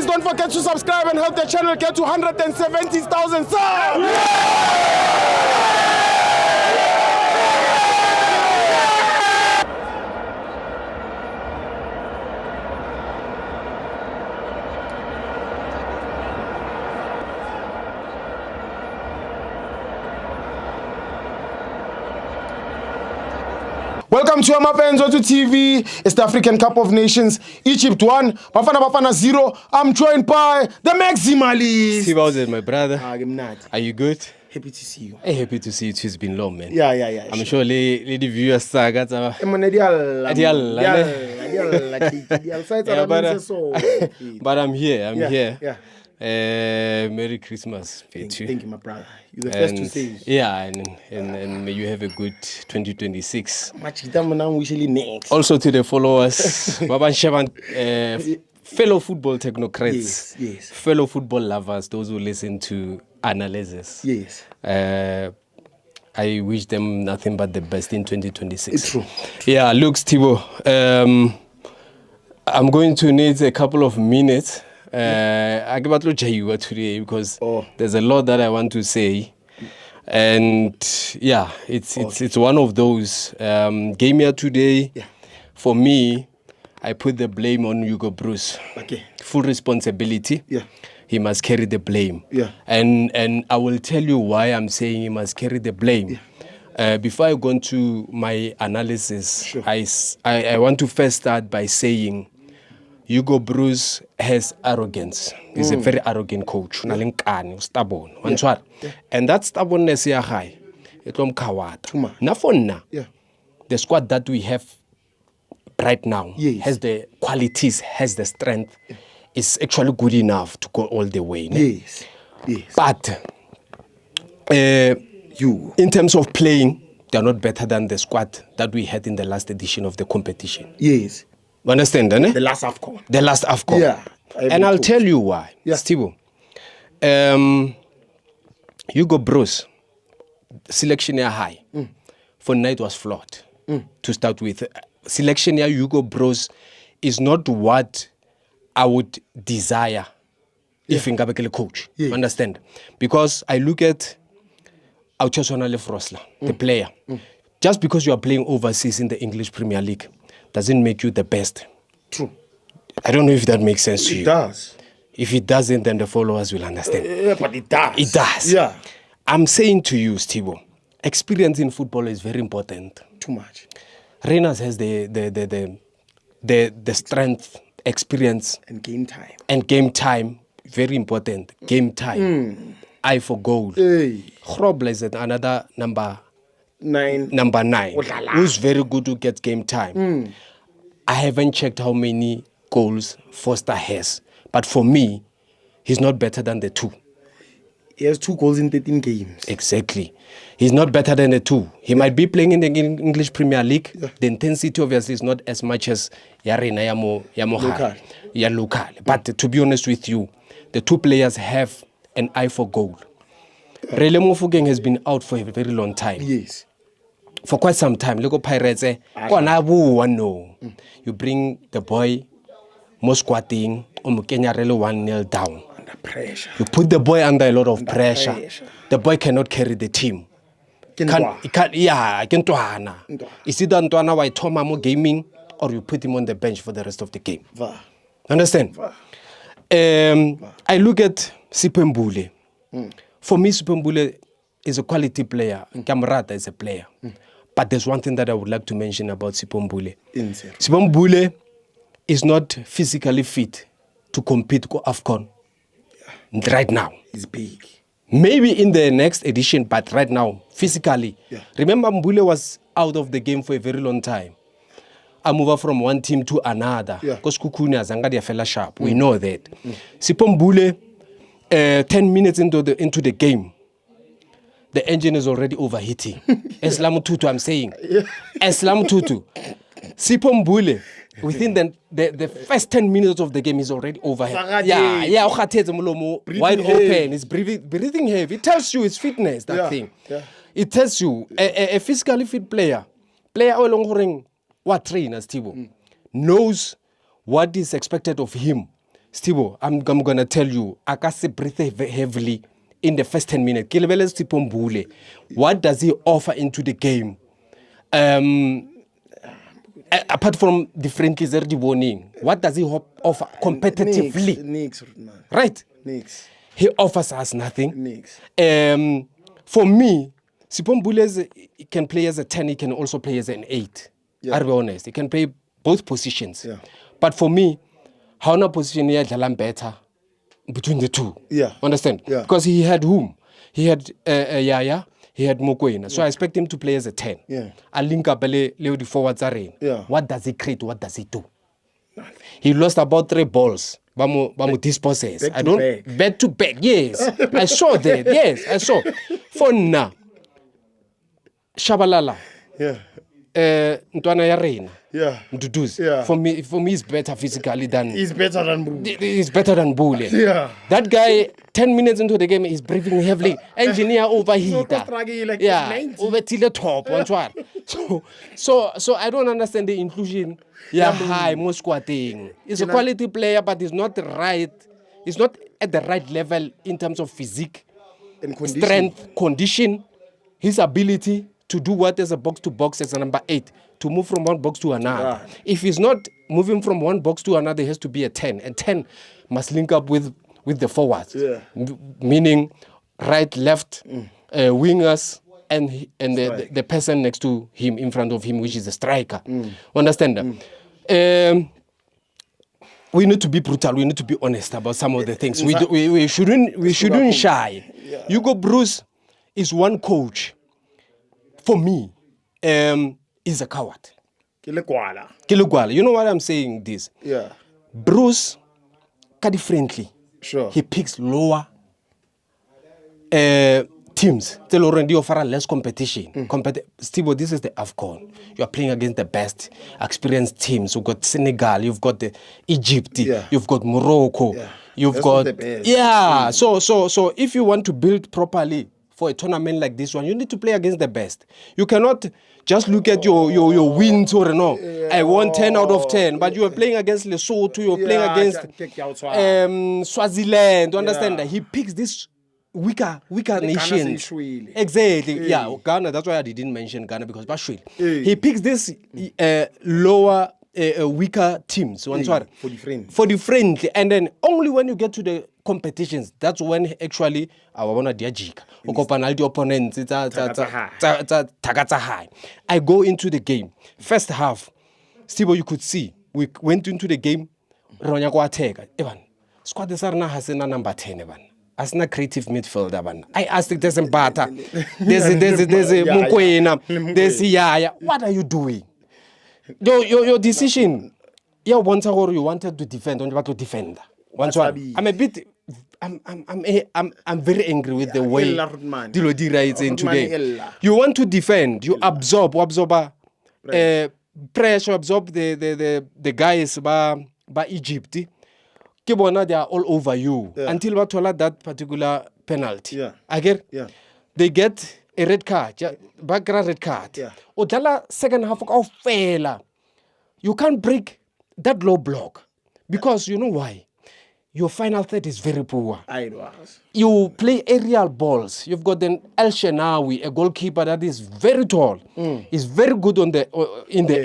don't forget to subscribe and help the channel get to 170,000 subs. Welcome to FANS Wethu TV. It's the African Cup of Nations. Egypt 1, Bafana 0. I'm joined by the Maximalists. Steve, how's it, my brother? I'm not. Are you good? Happy to see you. Hey, happy to see you too. It's been long, man. Yeah. I'm sure the viewers sagat. But I'm here. Yeah. Merry Christmas. Thank you, my brother. You're the first to say. Yeah, and may you have a good 2026. Next. Also to the followers, fellow football technocrats, yes. fellow football lovers, those who listen to analysis. Yes. I wish them nothing but the best in 2026. It's true. Yeah, look, Stibo, I'm going to need a couple of minutes. I give to you today because there's a lot that I want to say, and yeah, it's one of those game here today. Yeah. For me, I put the blame on Hugo Bruce. Okay. Full responsibility. Yeah. He must carry the blame. Yeah. And I will tell you why I'm saying he must carry the blame. Yeah. Before I go into my analysis, Sure. I want to first start by saying Hugo Bruce has arrogance. He's a very arrogant coach. Stubborn. Yeah. And that stubbornness is high. Now for now, the squad that we have right now has the qualities, has the strength, is actually good enough to go all the way. Yes. But in terms of playing, they're not better than the squad that we had in the last edition of the competition. Yes. You understand, eh? The last AFCON. The last AFCON. Yeah. And I'll tell you why. Yeah. Steve, Hugo Bruce, selection year high. For night was flawed to start with. Selection year Hugo Bruce is not what I would desire if I'm a coach. Yeah. Understand? Because I look at Auchaswana Lefrosla, the player. Just because you are playing overseas in the English Premier League doesn't make you the best. True. I don't know if that makes sense to you. It does. If it doesn't, then the followers will understand. But it does. It does. Yeah. I'm saying to you, Steve, experience in football is very important. Too much. Reyners has the strength, experience, And game time. and game time. Very important. Game time. Eye for goal. Hey. Grobler is another number 9. 9, who's very good to get game time. I haven't checked how many goals Foster has, but for me, he's not better than the 2. He has 2 goals in 13 games. Exactly. He's not better than the 2. He might be playing in the English Premier League. The intensity obviously is not as much as local. But to be honest with you, the 2 players have an eye for goal. Rele Mofokeng has been out for a very long time. Yes. For quite some time. Lego Pirates, no. You bring the boy, more squatting, Kenya Relo 1-0 down. Under pressure. You put the boy under a lot of pressure. The boy cannot carry the team. He can't. Is it Antwana why Toma more gaming, or you put him on the bench for the rest of the game? Understand? I look at Sipembule. For me, Sipembule is a quality player. Kamrata is a player. But there's one thing that I would like to mention about Sipembule. Sipembule is not physically fit to compete with AFCON right now. He's big. Maybe in the next edition, but right now, physically. Remember, Mbule was out of the game for a very long time. I move from one team to another. Because Kukuni Zangadia fell sharp. We know that. Sipombule, 10 minutes into the game, the engine is already overheating. Eslam Tutu, I'm saying. Eslam Tutu. Sipombule, within the first 10 minutes of the game, he's already overheating. Wide open. He's breathing heavy. It tells you his fitness, that thing. It tells you a physically fit player what trainers, Tibo, knows what is expected of him Stibo, I'm gonna tell you, Akase breathe heavily in the first 10 minutes. Kilebele Stipo Mbule, what does he offer into the game? Apart from the friendlies they're warning, what does he offer competitively? Nix, man. Right? Nix. He offers us nothing. Nix. For me, Sipombule can play as a 10, he can also play as an 8. Yeah. I'll be honest. He can play both positions. Yeah. But for me, how na position here Jalan better between the two. Yeah. Understand? Yeah. Because he had whom? He had Yaya, he had Mokoena. So I expect him to play as a 10. Yeah. I link up Leo the forwards are in. Yeah. What does he create? What does he do? Nothing. He lost about 3 balls. Bamu disposes. I don't back to back. Yes. I saw that. Yes, I saw. For now. Shabalala. Yeah. Ntwana ya Reina. Yeah. Nduduzi. Yeah. For me, he's better physically than. He's better than Bule. He's better than Bule. Yeah. That guy, 10 minutes into the game, he's breathing heavily. Engineer overheater. Like Yeah. Over till the top. One one. So I don't understand the inclusion. Yeah, high, more squatting. He's a quality player, but he's not right. He's not at the right level in terms of physique, and condition. Strength, condition, his ability to do what as a box to box as a number 8, to move from one box to another. Right. If he's not moving from one box to another, he has to be a 10. And 10 must link up with the forwards. Yeah. Meaning right, left, wingers, and the person next to him, in front of him, which is a striker. Understand? We need to be brutal. We need to be honest about some of the things. We shouldn't shy. Yeah. Hugo Bruce is one coach. For me, is a coward. Kilugwala. You know what I'm saying? This. Yeah. Bruce, friendly. Sure. He picks lower teams. They already offer less competition. Stibo, this is the AFCON. You are playing against the best experienced teams. You've got Senegal, you've got the Egypt, you've got Morocco, you've got the best. So if you want to build properly for a tournament like this one, you need to play against the best. You cannot just look at your wins or no. I won 10 out of 10, but you are playing against Lesotho, you are playing against Swaziland. You understand that? He picks this weaker nations. Exactly. Yeah, Ghana. That's why I didn't mention Ghana, because Bashwil. He picks this lower, weaker teams. For the friendly, and then only when you get to the competitions, that's when actually our one diajika the opponents. I go into the game. First half, Steve, you could see we went into the game. Evan, squad has number 10. Evan. As a creative midfielder, I asked if there's a Bata, there's a Mukwena, there's a Yaya. What are you doing? Your decision. You wanted to defend, don't you want to defend? I'm a bit. I'm very angry with the way Dilodira is in today. You want to defend, you absorb pressure, absorb the guys by Egypt. They are all over you until we told that particular penalty. Again, they get a red card, background red card. Odala second half of failure. You can't break that low block because you know why? Your final third is very poor. You play aerial balls. You've got an El Shenawi, a goalkeeper that is very tall. He's very good in the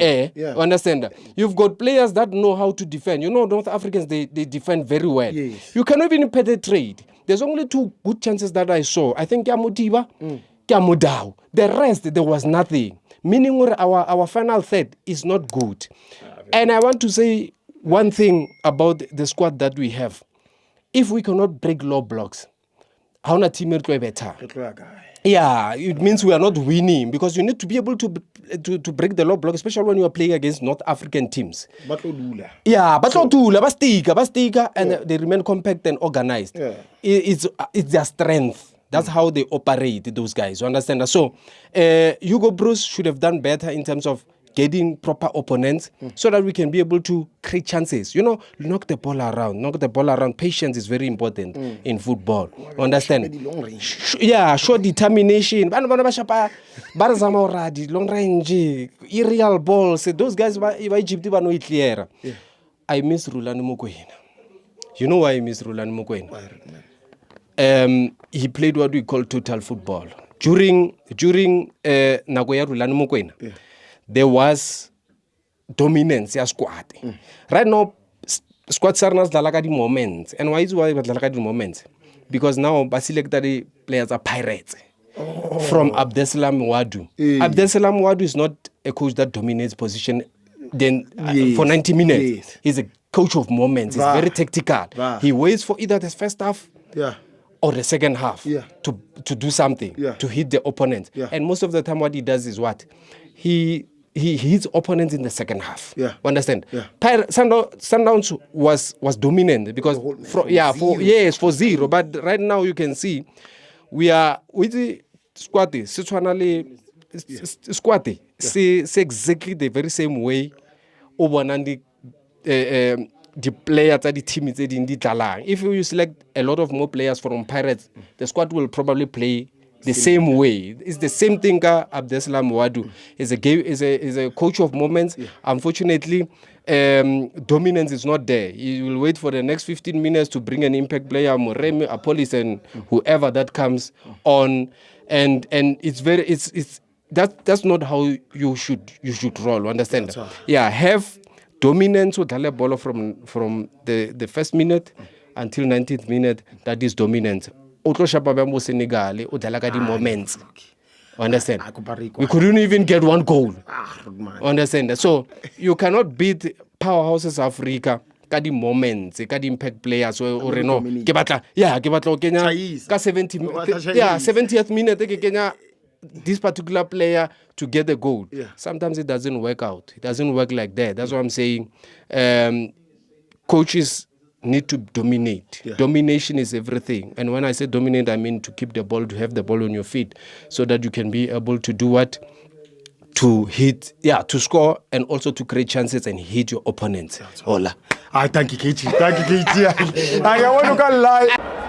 air. You understand that? You've got players that know how to defend. You know, North Africans, they defend very well. You cannot even penetrate. There's only 2 good chances that I saw. I think Yamutiba, Yamudao. The rest, there was nothing. Meaning our final third is not good. And I want to say one thing about the squad that we have. If we cannot break low blocks, how na team better? Yeah, it means we are not winning, because you need to be able to break the low block, especially when you are playing against North African teams. Yeah, but bastika, and they remain compact and organized. It's their strength. That's how they operate, those guys. You understand? So, Hugo Bruce should have done better in terms of getting proper opponents so that we can be able to create chances. You know, knock the ball around. Patience is very important in football. Understand? Show determination. Long range, aerial balls. Those guys, Egypt, I miss Rulani Mukwena. You know why I miss Rulani Mokwena? He played what we call total football. During Nagoya Rulani Mokwena, there was dominance ya squad. Right now, squad sarnas dalaga di moments. And why is dalaga di moments? Because now Basilectary players are pirates. From Abdesalam Wadu. Abdesalam Wadu is not a coach that dominates position for 90 minutes. He's a coach of moments. He's very tactical. He waits for either the first half or the second half to do something, to hit the opponent. And most of the time what he does is what? He hits opponents in the second half. Understand? Sundowns was dominant because for zero. But right now you can see we are with the squad. Squad. C'est exactly the very same way the players at the team is in the talang. If you select a lot of more players from Pirates, the squad will probably play the same way. It's the same thing Abdesalam Wadu is a coach of moments. Unfortunately, dominance is not there. You will wait for the next 15 minutes to bring an impact player, Moremi, Apolis, and whoever that comes on, and that's not how you should roll. Understand? Have dominance with the ball from the first minute until 19th minute. That is dominance. Senegal, moments. Understand? We couldn't even get one goal. Understand? So you cannot beat powerhouses Africa. Kadi moments, kadi impact players or no. Kenya 70th minute Kenya this particular player to get the goal. Sometimes it doesn't work out. It doesn't work like that. That's what I'm saying. Coaches need to dominate. Domination is everything. And when I say dominate, I mean to keep the ball, to have the ball on your feet so that you can be able to do what? To hit, to score and also to create chances and hit your opponents. Hola. Thank you, Kechi. I want to lie.